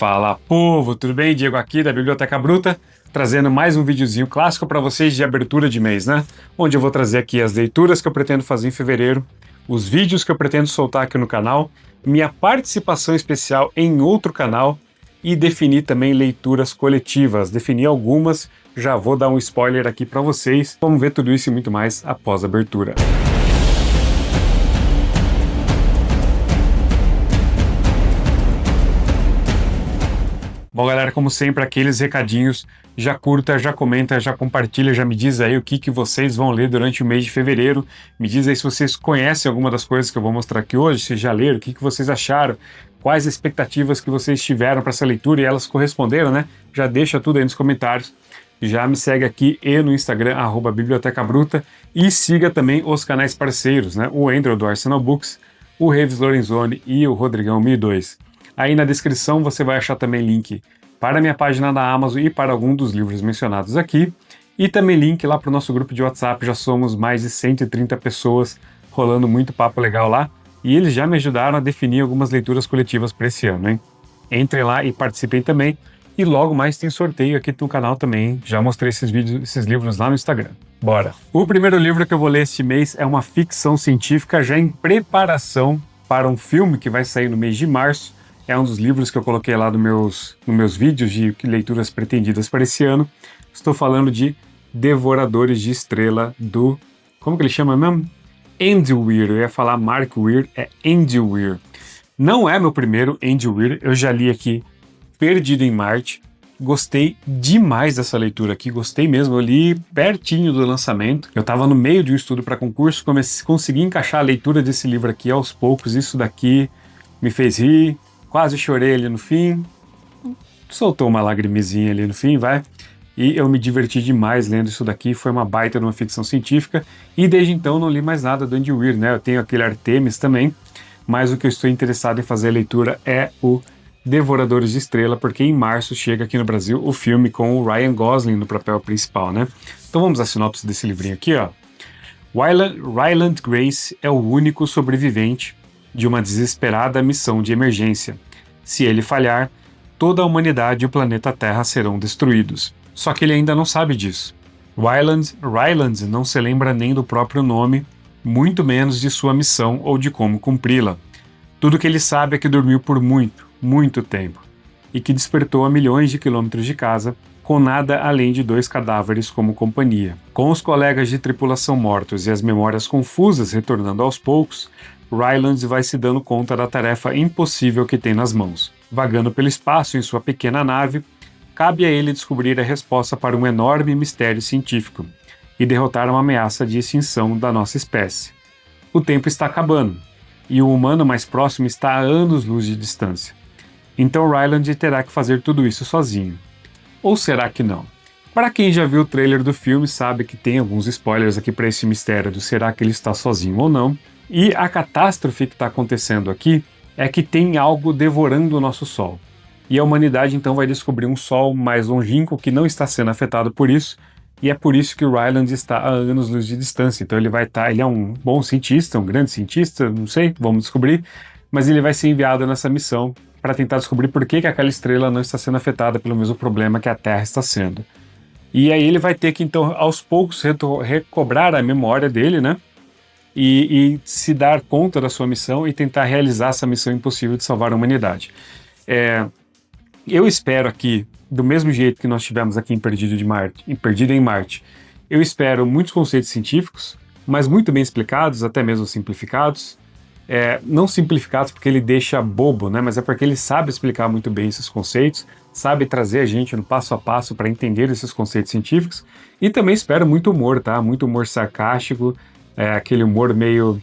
Fala, povo, tudo bem? Diego aqui da Biblioteca Bruta, trazendo mais um videozinho clássico para vocês de abertura de mês, né? Onde eu vou trazer aqui as leituras que eu pretendo fazer em fevereiro, os vídeos que eu pretendo soltar aqui no canal, minha participação especial em outro canal e definir também leituras coletivas. Definir algumas, já vou dar um spoiler aqui para vocês. Vamos ver tudo isso e muito mais após a abertura. Bom, galera, como sempre, aqueles recadinhos, já curta, já comenta, já compartilha, já me diz aí o que vocês vão ler durante o mês de fevereiro. Me diz aí se vocês conhecem alguma das coisas que eu vou mostrar aqui hoje, se já leram, o que vocês acharam, quais expectativas que vocês tiveram para essa leitura e elas corresponderam, né? Já deixa tudo aí nos comentários. Já me segue aqui e no Instagram, @bibliotecabruta, e siga também os canais parceiros, né? O Andrew do Arsenal Books, o Revis Lorenzoni e o Rodrigão 1002. Aí na descrição você vai achar também link para a minha página da Amazon e para algum dos livros mencionados aqui. E também link lá para o nosso grupo de WhatsApp, já somos mais de 130 pessoas, rolando muito papo legal lá. E eles já me ajudaram a definir algumas leituras coletivas para esse ano, hein? Entrem lá e participem também. E logo mais tem sorteio aqui no canal também. Já mostrei esses livros lá no Instagram. Bora! O primeiro livro que eu vou ler este mês é uma ficção científica já em preparação para um filme que vai sair no mês de março. É um dos livros que eu coloquei lá nos meus vídeos de leituras pretendidas para esse ano. Estou falando de Devoradores de Estrela do... Como que ele chama mesmo? Andy Weir. Eu ia falar Mark Weir, é Andy Weir. Não é meu primeiro Andy Weir, eu já li aqui Perdido em Marte. Gostei demais dessa leitura aqui, gostei mesmo. Eu li pertinho do lançamento. Eu estava no meio de um estudo para concurso, consegui encaixar a leitura desse livro aqui aos poucos. Isso daqui me fez rir. Quase chorei ali no fim, soltou uma lagrimezinha ali no fim, vai. E eu me diverti demais lendo isso daqui, foi uma baita de uma ficção científica. E desde então não li mais nada do Andy Weir, né? Eu tenho aquele Artemis também, mas o que eu estou interessado em fazer a leitura é o Devoradores de Estrela, porque em março chega aqui no Brasil o filme com o Ryan Gosling no papel principal, né? Então vamos à sinopse desse livrinho aqui, ó. Ryland Grace é o único sobrevivente de uma desesperada missão de emergência. Se ele falhar, toda a humanidade e o planeta Terra serão destruídos. Só que ele ainda não sabe disso. Ryland não se lembra nem do próprio nome, muito menos de sua missão ou de como cumpri-la. Tudo que ele sabe é que dormiu por muito, muito tempo, e que despertou a milhões de quilômetros de casa, com nada além de 2 cadáveres como companhia. Com os colegas de tripulação mortos e as memórias confusas retornando aos poucos, Ryland vai se dando conta da tarefa impossível que tem nas mãos. Vagando pelo espaço em sua pequena nave, cabe a ele descobrir a resposta para um enorme mistério científico e derrotar uma ameaça de extinção da nossa espécie. O tempo está acabando, e o humano mais próximo está a anos-luz de distância. Então Ryland terá que fazer tudo isso sozinho. Ou será que não? Para quem já viu o trailer do filme sabe que tem alguns spoilers aqui para esse mistério do será que ele está sozinho ou não. E a catástrofe que está acontecendo aqui é que tem algo devorando o nosso Sol. E a humanidade então vai descobrir um Sol mais longínquo que não está sendo afetado por isso, e é por isso que o Ryland está a anos-luz de distância. Então ele é um bom cientista, um grande cientista, não sei, vamos descobrir, mas ele vai ser enviado nessa missão para tentar descobrir por que aquela estrela não está sendo afetada pelo mesmo problema que a Terra está sendo. E aí ele vai ter que então aos poucos recobrar a memória dele, né? E se dar conta da sua missão e tentar realizar essa missão impossível de salvar a humanidade. Eu espero aqui, do mesmo jeito que nós tivemos aqui em Perdido em Marte, eu espero muitos conceitos científicos, mas muito bem explicados, até mesmo simplificados. Não simplificados porque ele deixa bobo, né? Mas é porque ele sabe explicar muito bem esses conceitos, sabe trazer a gente no passo a passo para entender esses conceitos científicos. E também espero muito humor, tá? Muito humor sarcástico, aquele humor meio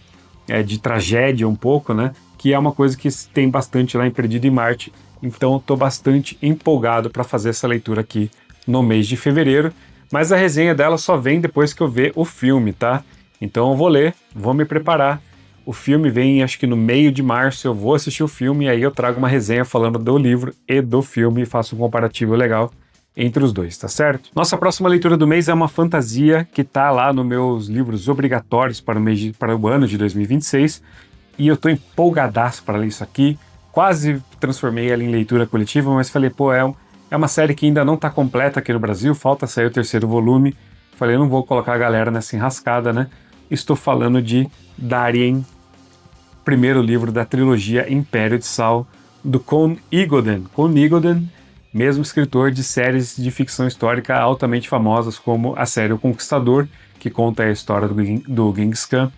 de tragédia um pouco, né? Que é uma coisa que tem bastante lá em Perdido em Marte. Então eu estou bastante empolgado para fazer essa leitura aqui no mês de fevereiro. Mas a resenha dela só vem depois que eu ver o filme, tá? Então eu vou ler, vou me preparar. O filme vem, acho que no meio de março, eu vou assistir o filme e aí eu trago uma resenha falando do livro e do filme e faço um comparativo legal entre os dois, tá certo? Nossa próxima leitura do mês é uma fantasia que tá lá nos meus livros obrigatórios para o ano de 2026 e eu tô empolgadaço para ler isso aqui. quase transformei ela em leitura coletiva, mas falei, pô, é uma série que ainda não está completa aqui no Brasil, falta sair o terceiro volume. Falei, eu não vou colocar a galera nessa enrascada, né? Estou falando de Darien, primeiro livro da trilogia Império de Sal, do Con Igoden. Con Igoden, mesmo escritor de séries de ficção histórica altamente famosas, como a série O Conquistador, que conta a história do Genghis Khan,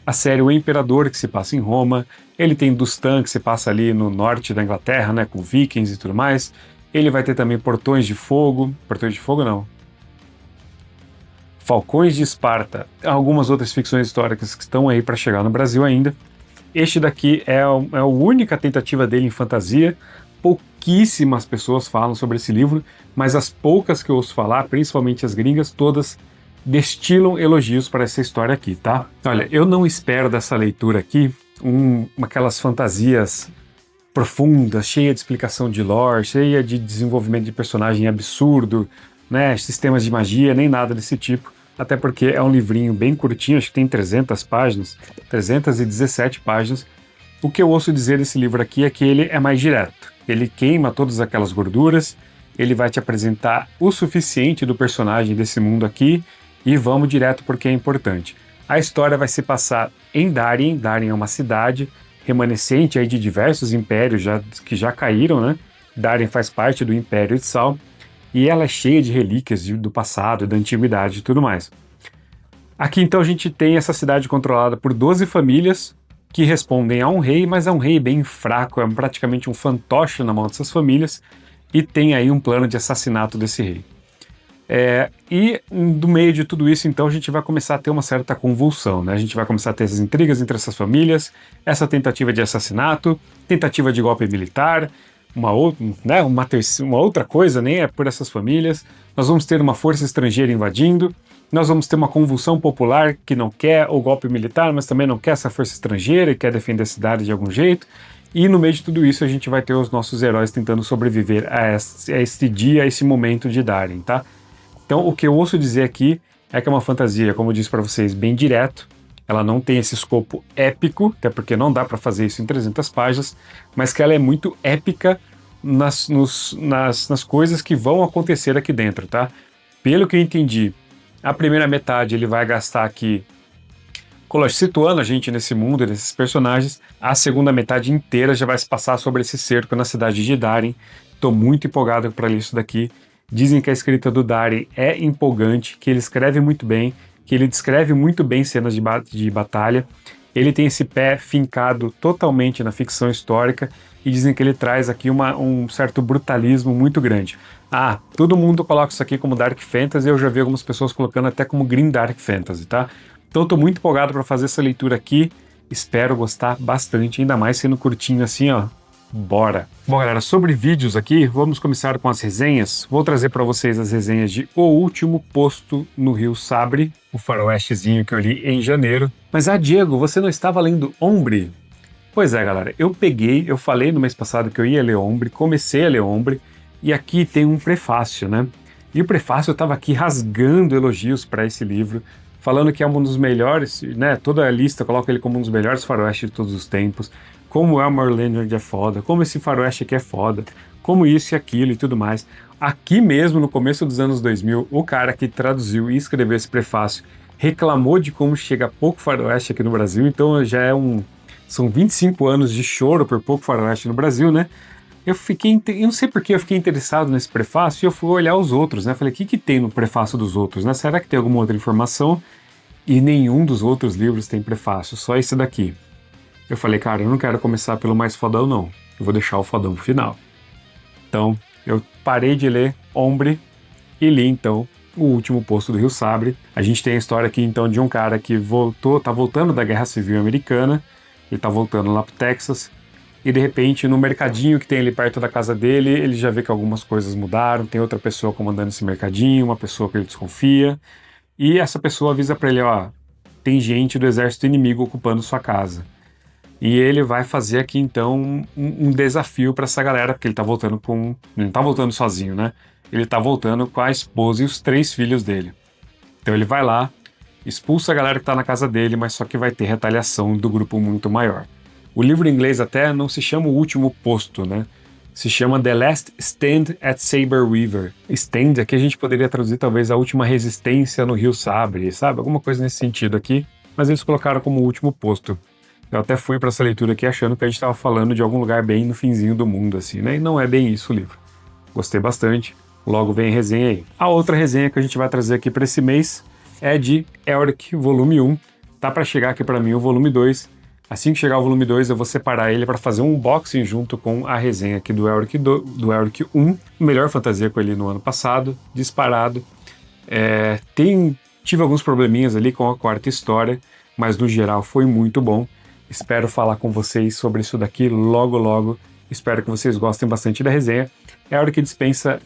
a série O Imperador, que se passa em Roma, ele tem Dustan, que se passa ali no norte da Inglaterra, né, com vikings e tudo mais. Ele vai ter também Portões de Fogo não, Falcões de Esparta, algumas outras ficções históricas que estão aí para chegar no Brasil ainda. Este daqui é a única tentativa dele em fantasia. Pouquíssimas pessoas falam sobre esse livro, mas as poucas que eu ouço falar, principalmente as gringas, todas destilam elogios para essa história aqui, tá? Olha, eu não espero dessa leitura aqui aquelas fantasias profundas, cheia de explicação de lore, cheia de desenvolvimento de personagem absurdo, né, sistemas de magia, nem nada desse tipo, até porque é um livrinho bem curtinho, acho que tem 300 páginas, 317 páginas. O que eu ouço dizer desse livro aqui é que ele é mais direto, ele queima todas aquelas gorduras, ele vai te apresentar o suficiente do personagem desse mundo aqui e vamos direto porque é importante. A história vai se passar em Darien. Darien é uma cidade remanescente aí de diversos impérios que já caíram, né? Darien faz parte do Império de Sal e ela é cheia de relíquias do passado, da antiguidade e tudo mais. Aqui então a gente tem essa cidade controlada por 12 famílias que respondem a um rei, mas é um rei bem fraco, é praticamente um fantoche na mão dessas famílias e tem aí um plano de assassinato desse rei. E no meio de tudo isso, então, a gente vai começar a ter uma certa convulsão, né? A gente vai começar a ter essas intrigas entre essas famílias, essa tentativa de assassinato, tentativa de golpe militar, uma outra coisa, nem é por essas famílias. Nós vamos ter uma força estrangeira invadindo, nós vamos ter uma convulsão popular que não quer o golpe militar, mas também não quer essa força estrangeira e quer defender a cidade de algum jeito. E no meio de tudo isso, a gente vai ter os nossos heróis tentando sobreviver a este dia, a esse momento de Darien, tá? Então, o que eu ouço dizer aqui é que é uma fantasia, como eu disse para vocês, bem direto. Ela não tem esse escopo épico, até porque não dá para fazer isso em 300 páginas, mas que ela é muito épica nas coisas que vão acontecer aqui dentro, tá? Pelo que eu entendi, a primeira metade ele vai gastar aqui situando a gente nesse mundo, nesses personagens. A segunda metade inteira já vai se passar sobre esse cerco na cidade de Darien. Estou muito empolgado para ler isso daqui. Dizem que a escrita do Darien é empolgante, que ele escreve muito bem, que ele descreve muito bem cenas de batalha. Ele tem esse pé fincado totalmente na ficção histórica e dizem que ele traz aqui um certo brutalismo muito grande. Todo mundo coloca isso aqui como Dark Fantasy, eu já vi algumas pessoas colocando até como Green Dark Fantasy, tá? Então estou muito empolgado para fazer essa leitura aqui, espero gostar bastante, ainda mais sendo curtinho assim, ó. Bora! Bom, galera, sobre vídeos aqui, vamos começar com as resenhas. Vou trazer para vocês as resenhas de O Último Posto no Rio Sabre, o faroestezinho que eu li em janeiro. Mas, Diego, você não estava lendo Ombre? Pois é, galera, eu falei no mês passado que eu ia ler Ombre, comecei a ler Ombre, e aqui tem um prefácio, né? E o prefácio eu estava aqui rasgando elogios para esse livro, falando que é um dos melhores, né? Toda a lista coloca ele como um dos melhores faroestes de todos os tempos, como Elmore Leonard é foda, como esse faroeste aqui é foda, como isso e aquilo e tudo mais. Aqui mesmo, no começo dos anos 2000, o cara que traduziu e escreveu esse prefácio reclamou de como chega pouco faroeste aqui no Brasil, então já são 25 anos de choro por pouco faroeste no Brasil, né? Eu não sei porque eu fiquei interessado nesse prefácio e eu fui olhar os outros, né? Falei, o que tem no prefácio dos outros, né? Será que tem alguma outra informação? E nenhum dos outros livros tem prefácio, só esse daqui. Eu falei, cara, eu não quero começar pelo mais fodão, não. Eu vou deixar o fodão pro final. Então, eu parei de ler Ombre e li, então, O Último Posto do Rio Sabre. A gente tem a história aqui, então, de um cara que tá voltando da Guerra Civil Americana, ele tá voltando lá pro Texas, e de repente, no mercadinho que tem ali perto da casa dele, ele já vê que algumas coisas mudaram, tem outra pessoa comandando esse mercadinho, uma pessoa que ele desconfia, e essa pessoa avisa pra ele, tem gente do exército inimigo ocupando sua casa. E ele vai fazer aqui, então, um desafio para essa galera, porque ele não tá voltando sozinho, né? Ele tá voltando com a esposa e os 3 filhos dele. Então ele vai lá, expulsa a galera que tá na casa dele, mas só que vai ter retaliação do grupo muito maior. O livro em inglês até não se chama O Último Posto, né? Se chama The Last Stand at Sabre River. Stand aqui a gente poderia traduzir talvez a última resistência no Rio Sabre, sabe? Alguma coisa nesse sentido aqui, mas eles colocaram como O Último Posto. Eu até fui para essa leitura aqui achando que a gente estava falando de algum lugar bem no finzinho do mundo, assim, né? E não é bem isso o livro. Gostei bastante. Logo vem a resenha aí. A outra resenha que a gente vai trazer aqui para esse mês é de Elric, volume 1. Tá para chegar aqui para mim o volume 2. Assim que chegar o volume 2, eu vou separar ele para fazer um unboxing junto com a resenha aqui do Elric 1. Melhor fantasia com ele no ano passado, disparado. Tive alguns probleminhas ali com a quarta história, mas no geral foi muito bom. Espero falar com vocês sobre isso daqui logo logo. Espero que vocês gostem bastante da resenha. Elric dispensa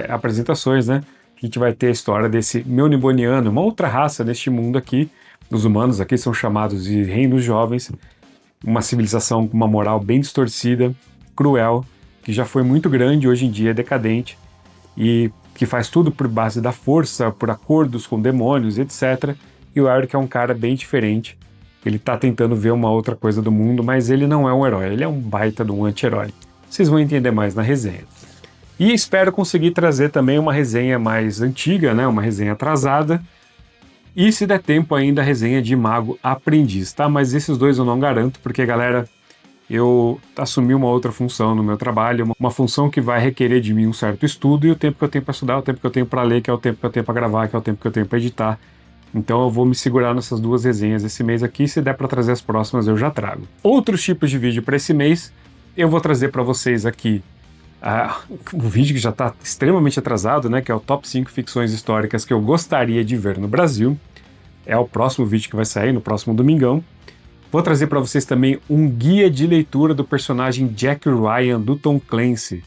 apresentações, né? A gente vai ter a história desse Melniboneano, uma outra raça deste mundo aqui. Os humanos aqui são chamados de reinos jovens, uma civilização com uma moral bem distorcida, cruel, que já foi muito grande, hoje em dia é decadente, e que faz tudo por base da força, por acordos com demônios, etc. E o Elric é um cara bem diferente. Ele tá tentando ver uma outra coisa do mundo, mas ele não é um herói, ele é um baita de um anti-herói. Vocês vão entender mais na resenha. E espero conseguir trazer também uma resenha mais antiga, né? Uma resenha atrasada. E se der tempo ainda, a resenha de Mago Aprendiz, tá? Mas esses dois eu não garanto, porque, galera, eu assumi uma outra função no meu trabalho, uma função que vai requerer de mim um certo estudo, e o tempo que eu tenho para estudar, o tempo que eu tenho para ler, que é o tempo que eu tenho para gravar, que é o tempo que eu tenho para editar. Então eu vou me segurar nessas duas resenhas esse mês aqui, se der para trazer as próximas eu já trago. Outros tipos de vídeo para esse mês, eu vou trazer para vocês aqui o vídeo que já está extremamente atrasado, né, que é o Top 5 Ficções Históricas que eu gostaria de ver no Brasil. É o próximo vídeo que vai sair no próximo domingão. Vou trazer para vocês também um guia de leitura do personagem Jack Ryan, do Tom Clancy.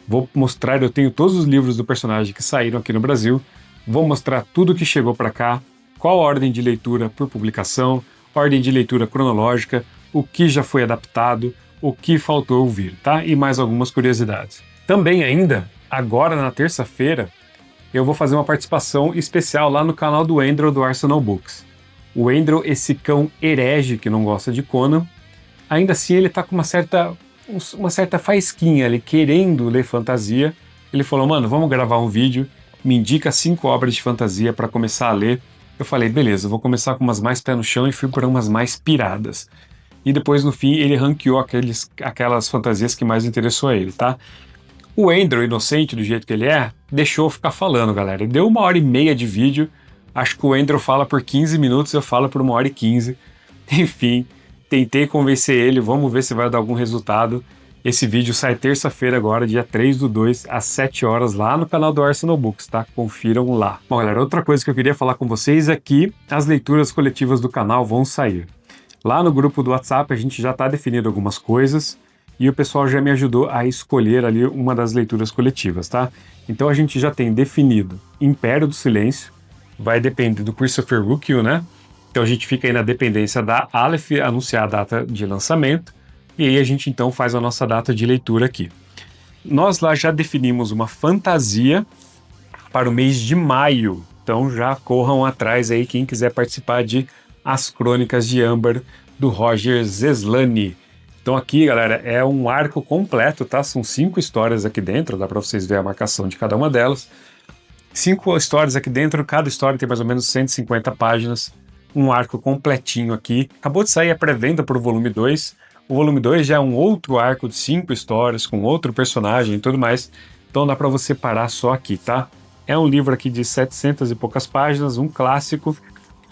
Vou mostrar, eu tenho todos os livros do personagem que saíram aqui no Brasil. Vou mostrar tudo que chegou para cá, qual a ordem de leitura por publicação, ordem de leitura cronológica, o que já foi adaptado, o que faltou ouvir, tá? E mais algumas curiosidades. Também ainda, agora na terça-feira, eu vou fazer uma participação especial lá no canal do Andrew do Arsenal Books. O Andrew, esse cão herege que não gosta de Conan, ainda assim ele tá com uma certa faísquinha ali, querendo ler fantasia. Ele falou, mano, vamos gravar um vídeo, me indica 5 obras de fantasia para começar a ler. Eu falei, beleza, vou começar com umas mais pé no chão e fui por umas mais piradas. E depois, no fim, ele ranqueou aquelas fantasias que mais interessou a ele, tá? O Andrew, inocente do jeito que ele é, deixou eu ficar falando, galera. Ele deu 1h30 de vídeo. Acho que o Andrew fala por 15 minutos, eu falo por 1h15. Enfim, tentei convencer ele, vamos ver se vai dar algum resultado. Esse vídeo sai terça-feira agora, dia 3/2, às 7 horas, lá no canal do Arsenal Books, tá? Confiram lá. Bom, galera, outra coisa que eu queria falar com vocês é que as leituras coletivas do canal vão sair. Lá no grupo do WhatsApp a gente já está definindo algumas coisas e o pessoal já me ajudou a escolher ali uma das leituras coletivas, tá? Então a gente já tem definido Império do Silêncio, vai depender do Christopher Ruckel, né? Então a gente fica aí na dependência da Aleph anunciar a data de lançamento e aí a gente então faz a nossa data de leitura aqui. Nós lá já definimos uma fantasia para o mês de maio, então já corram atrás aí quem quiser participar de As Crônicas de Âmbar, do Roger Zeslany. Então aqui, galera, é um arco completo, tá? São 5 histórias aqui dentro, dá para vocês verem a marcação de cada uma delas. 5 histórias aqui dentro, cada história tem mais ou menos 150 páginas, um arco completinho aqui. Acabou de sair a pré-venda para o volume 2. O volume 2 já é um outro arco de 5 histórias, com outro personagem e tudo mais. Então dá para você parar só aqui, tá? É um livro aqui de 700 e poucas páginas, um clássico,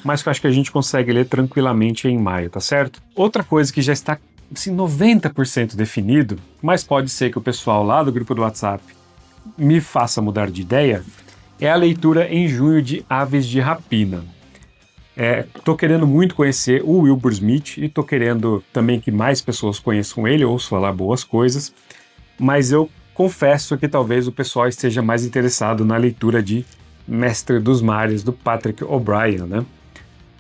mas que eu acho que a gente consegue ler tranquilamente em maio, tá certo? Outra coisa que já está, assim, 90% definido, mas pode ser que o pessoal lá do grupo do WhatsApp me faça mudar de ideia, é a leitura em junho de Aves de Rapina. Tô querendo muito conhecer o Wilbur Smith e tô querendo também que mais pessoas conheçam ele, ouçam falar boas coisas, mas eu confesso que talvez o pessoal esteja mais interessado na leitura de Mestre dos Mares, do Patrick O'Brian, né?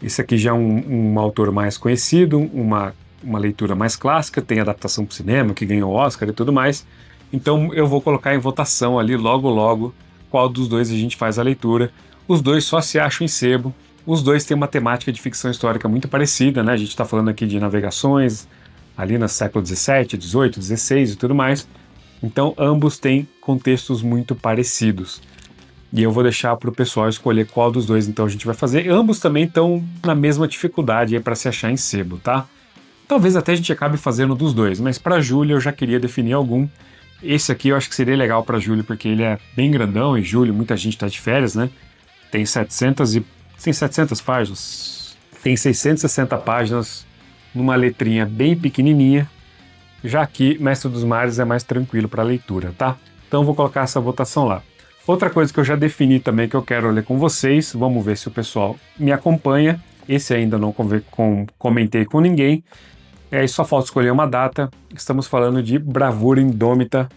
Esse aqui já é um autor mais conhecido, uma leitura mais clássica, tem adaptação para o cinema, que ganhou Oscar e tudo mais. Então eu vou colocar em votação ali logo qual dos dois a gente faz a leitura. Os dois só se acham em sebo, os dois têm uma temática de ficção histórica muito parecida, né? A gente está falando aqui de navegações, ali no século XVII, XVIII, XVI e tudo mais. Então ambos têm contextos muito parecidos. E eu vou deixar para o pessoal escolher qual dos dois então a gente vai fazer. Ambos também estão na mesma dificuldade para se achar em sebo, tá? Talvez até a gente acabe fazendo dos dois, mas para Júlio eu já queria definir algum. Esse aqui eu acho que seria legal para Júlio porque ele é bem grandão e Júlio, muita gente está de férias, né? Tem 700 páginas. Tem 660 páginas numa letrinha bem pequenininha. Já aqui, Mestre dos Mares é mais tranquilo para leitura, tá? Então vou colocar essa votação lá. Outra coisa que eu já defini também que eu quero ler com vocês, vamos ver se o pessoal me acompanha. Esse ainda não comentei com ninguém. Só falta escolher uma data. Estamos falando de Bravura Indômita.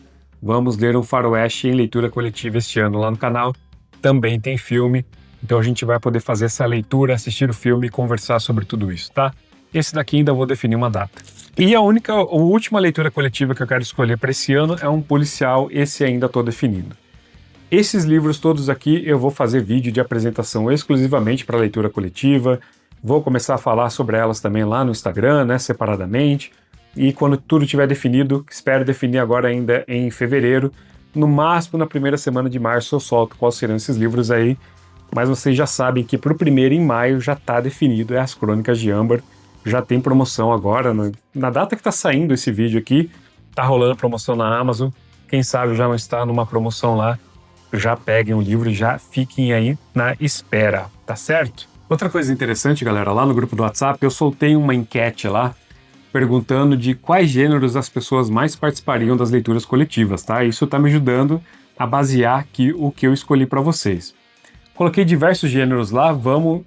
Vamos ler um faroeste em leitura coletiva este ano lá no canal. Também tem filme, então a gente vai poder fazer essa leitura, assistir o filme e conversar sobre tudo isso, tá? Esse daqui ainda vou definir uma data. E a última leitura coletiva que eu quero escolher para esse ano é um policial, esse ainda estou definindo. Esses livros todos aqui eu vou fazer vídeo de apresentação exclusivamente para leitura coletiva, vou começar a falar sobre elas também lá no Instagram, né, separadamente, e quando tudo estiver definido, espero definir agora ainda em fevereiro, no máximo na primeira semana de março eu solto quais serão esses livros aí, mas vocês já sabem que para o primeiro em maio já está definido, é As Crônicas de Âmbar. Já tem promoção agora, na data que está saindo esse vídeo aqui, tá rolando promoção na Amazon, quem sabe já não está numa promoção lá, já peguem o livro e já fiquem aí na espera, tá certo? Outra coisa interessante, galera, lá no grupo do WhatsApp eu soltei uma enquete lá, perguntando de quais gêneros as pessoas mais participariam das leituras coletivas, tá? Isso tá me ajudando a basear aqui o que eu escolhi para vocês. Coloquei diversos gêneros lá, vamos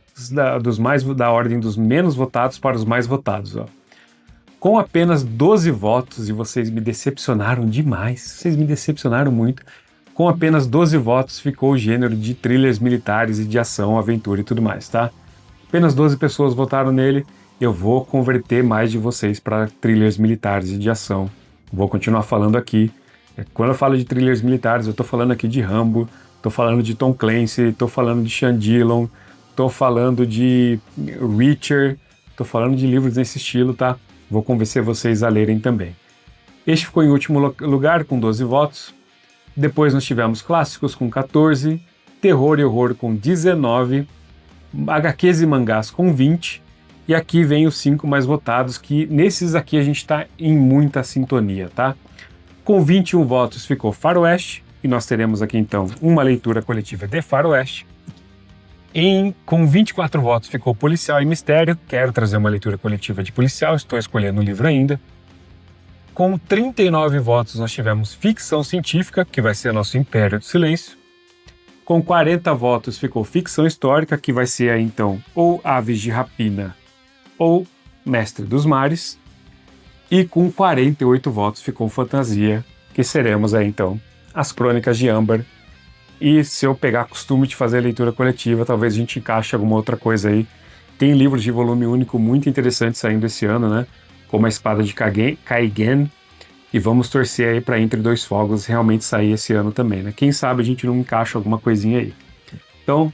da ordem dos menos votados para os mais votados. Ó. Com apenas 12 votos, e vocês me decepcionaram demais, vocês me decepcionaram muito, com apenas 12 votos ficou o gênero de thrillers militares e de ação, aventura e tudo mais, tá? Apenas 12 pessoas votaram nele, eu vou converter mais de vocês para thrillers militares e de ação. Vou continuar falando aqui. Quando eu falo de thrillers militares, eu tô falando aqui de Rambo, tô falando de Tom Clancy, tô falando de Sean Dillon, tô falando de Reacher, tô falando de livros nesse estilo, tá? Vou convencer vocês a lerem também. Este ficou em último lugar com 12 votos. Depois nós tivemos clássicos com 14, terror e horror com 19, HQs e mangás com 20, e aqui vem os 5 mais votados, que nesses aqui a gente está em muita sintonia, tá? Com 21 votos ficou Faroeste, e nós teremos aqui então uma leitura coletiva de Faroeste. Com 24 votos ficou Policial e Mistério, quero trazer uma leitura coletiva de policial, estou escolhendo o livro ainda. Com 39 votos nós tivemos Ficção Científica, que vai ser nosso Império do Silêncio. Com 40 votos ficou Ficção Histórica, que vai ser aí, então ou Aves de Rapina ou Mestre dos Mares. E com 48 votos ficou Fantasia, que seremos aí então As Crônicas de Âmbar. E se eu pegar costume de fazer leitura coletiva, talvez a gente encaixe alguma outra coisa aí. Tem livros de volume único muito interessantes saindo esse ano, né? Como A Espada de Kaigen. E vamos torcer aí para Entre Dois Fogos realmente sair esse ano também, né? Quem sabe a gente não encaixa alguma coisinha aí. Então,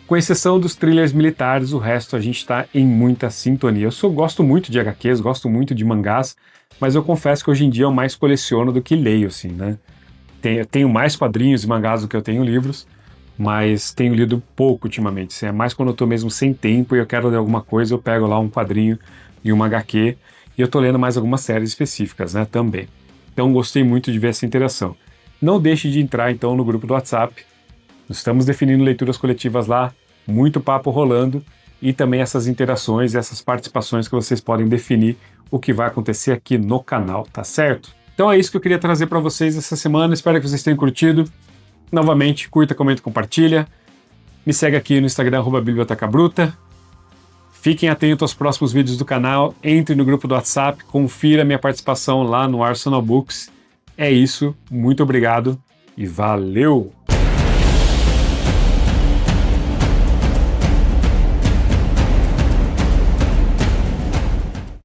com exceção dos thrillers militares, o resto a gente está em muita sintonia. Gosto muito de HQs, gosto muito de mangás, mas eu confesso que hoje em dia eu mais coleciono do que leio, assim, né? Tenho mais quadrinhos e mangás do que eu tenho livros, mas tenho lido pouco ultimamente. Assim, é mais quando eu tô mesmo sem tempo e eu quero ler alguma coisa, eu pego lá um quadrinho e uma HQ, e eu tô lendo mais algumas séries específicas, né, também. Então gostei muito de ver essa interação. Não deixe de entrar então no grupo do WhatsApp. Estamos definindo leituras coletivas lá, muito papo rolando, e também essas interações e essas participações que vocês podem definir o que vai acontecer aqui no canal, tá certo? Então é isso que eu queria trazer para vocês essa semana, espero que vocês tenham curtido. Novamente, curta, comenta e compartilha. Me segue aqui no Instagram, @bibliotecabruta. Fiquem atentos aos próximos vídeos do canal, entre no grupo do WhatsApp, confira minha participação lá no Arsenal Books. É isso, muito obrigado e valeu!